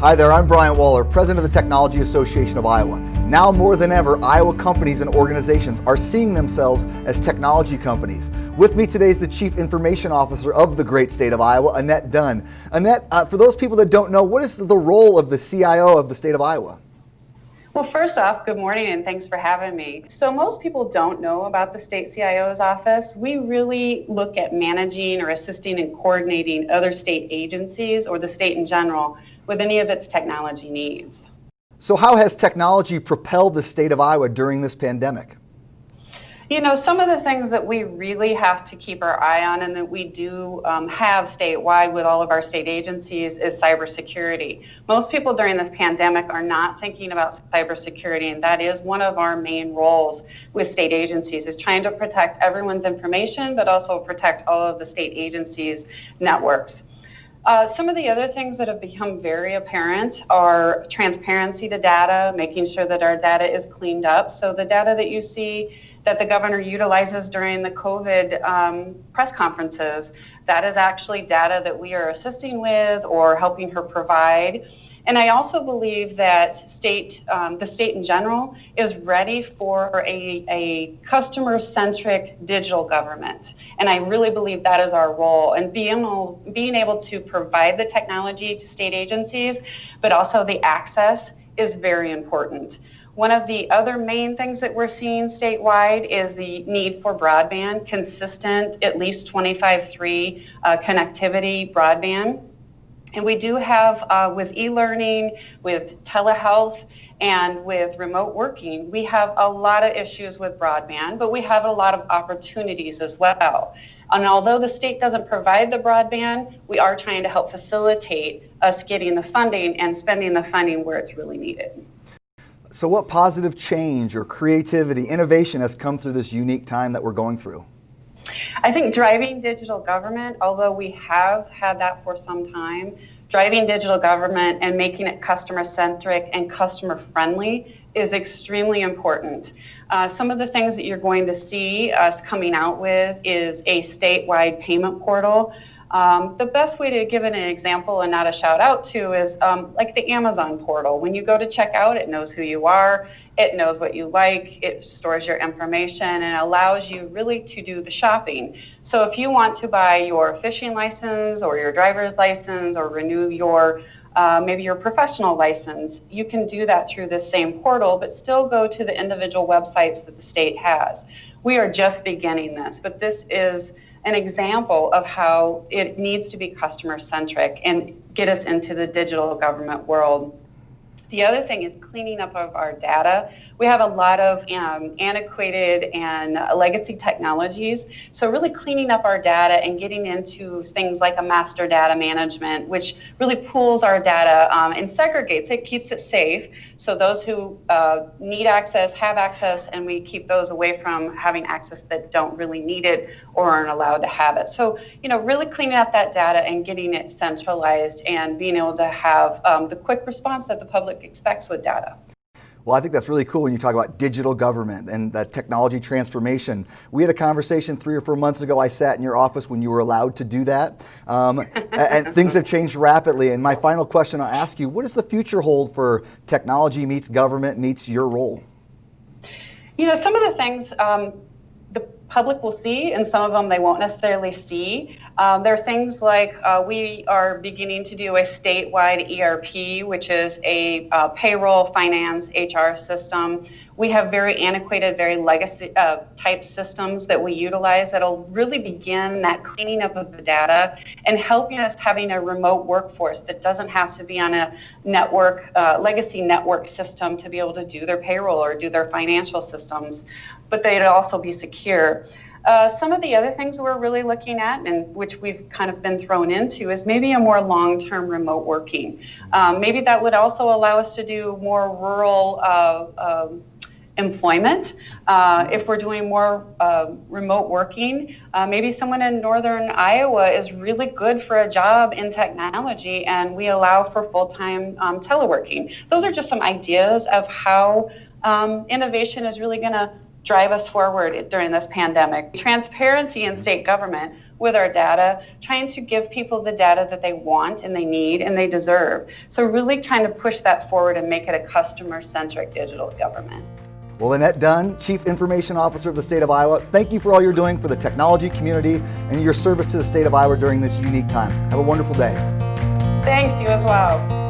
Hi there, I'm Brian Waller, President of the Technology Association of Iowa. Now more than ever, Iowa companies and organizations are seeing themselves as technology companies. With me today is the Chief Information Officer of the great state of Iowa, Annette Dunn. Annette, for those people that don't know, what is the role of the CIO of the state of Iowa? Well, first off, good morning and thanks for having me. So most people don't know about the state CIO's office. We really look at managing or assisting and coordinating other state agencies or the state in general with any of its technology needs. So how has technology propelled the state of Iowa during this pandemic? You know, some of the things that we really have to keep our eye on and that we do have statewide with all of our state agencies is cybersecurity. Most people during this pandemic are not thinking about cybersecurity, and that is one of our main roles with state agencies, is trying to protect everyone's information, but also protect all of the state agencies' networks. Some of the other things that have become very apparent are transparency to data, making sure that our data is cleaned up. So the data that you see that the governor utilizes during the COVID press conferences, that is actually data that we are assisting with or helping her provide. And I also believe that the state in general is ready for a customer-centric digital government. And I really believe that is our role. And being able to provide the technology to state agencies, but also the access is very important. One of the other main things that we're seeing statewide is the need for broadband, consistent, at least 25/3 connectivity broadband. And we do have, with e-learning, with telehealth, and with remote working, we have a lot of issues with broadband, but we have a lot of opportunities as well. And although the state doesn't provide the broadband, we are trying to help facilitate us getting the funding and spending the funding where it's really needed. So what positive change or creativity, innovation has come through this unique time that we're going through? I think driving digital government, although we have had that for some time, driving digital government and making it customer-centric and customer-friendly is extremely important. Some of the things that you're going to see us coming out with is a statewide payment portal. The best way to give it an example and not a shout out to is like the Amazon portal. When you go to check out, it knows who you are, it knows what you like, it stores your information and allows you really to do the shopping. So if you want to buy your fishing license or your driver's license or renew your maybe your professional license, you can do that through this same portal, but still go to the individual websites that the state has. We are just beginning this, but this is an example of how it needs to be customer-centric and get us into the digital government world. The other thing is cleaning up of our data. We have a lot of antiquated and legacy technologies. So really cleaning up our data and getting into things like a master data management, which really pools our data and segregates it, keeps it safe. So those who need access have access, and we keep those away from having access that don't really need it or aren't allowed to have it. So, you know, really cleaning up that data and getting it centralized and being able to have the quick response that the public expects with data. Well, I think that's really cool when you talk about digital government and that technology transformation. We had a conversation 3 or 4 months ago. I sat in your office when you were allowed to do that. And things have changed rapidly. And my final question I'll ask you, what does the future hold for technology meets government meets your role? You know, some of the things the public will see and some of them they won't necessarily see. There are things like we are beginning to do a statewide ERP, which is a payroll, finance, HR system. We have very antiquated, very legacy type systems that we utilize that'll really begin that cleaning up of the data and helping us having a remote workforce that doesn't have to be on a network, legacy network system to be able to do their payroll or do their financial systems, but they'd also be secure. Some of the other things we're really looking at, and which we've kind of been thrown into, is maybe a more long-term remote working. Maybe that would also allow us to do more rural employment. If we're doing more remote working, maybe someone in northern Iowa is really good for a job in technology and we allow for full-time teleworking. Those are just some ideas of how innovation is really going to drive us forward during this pandemic. Transparency in state government with our data, trying to give people the data that they want and they need and they deserve. So really trying to push that forward and make it a customer-centric digital government. Well, Annette Dunn, Chief Information Officer of the state of Iowa, thank you for all you're doing for the technology community and your service to the state of Iowa during this unique time. Have a wonderful day. Thanks, you as well.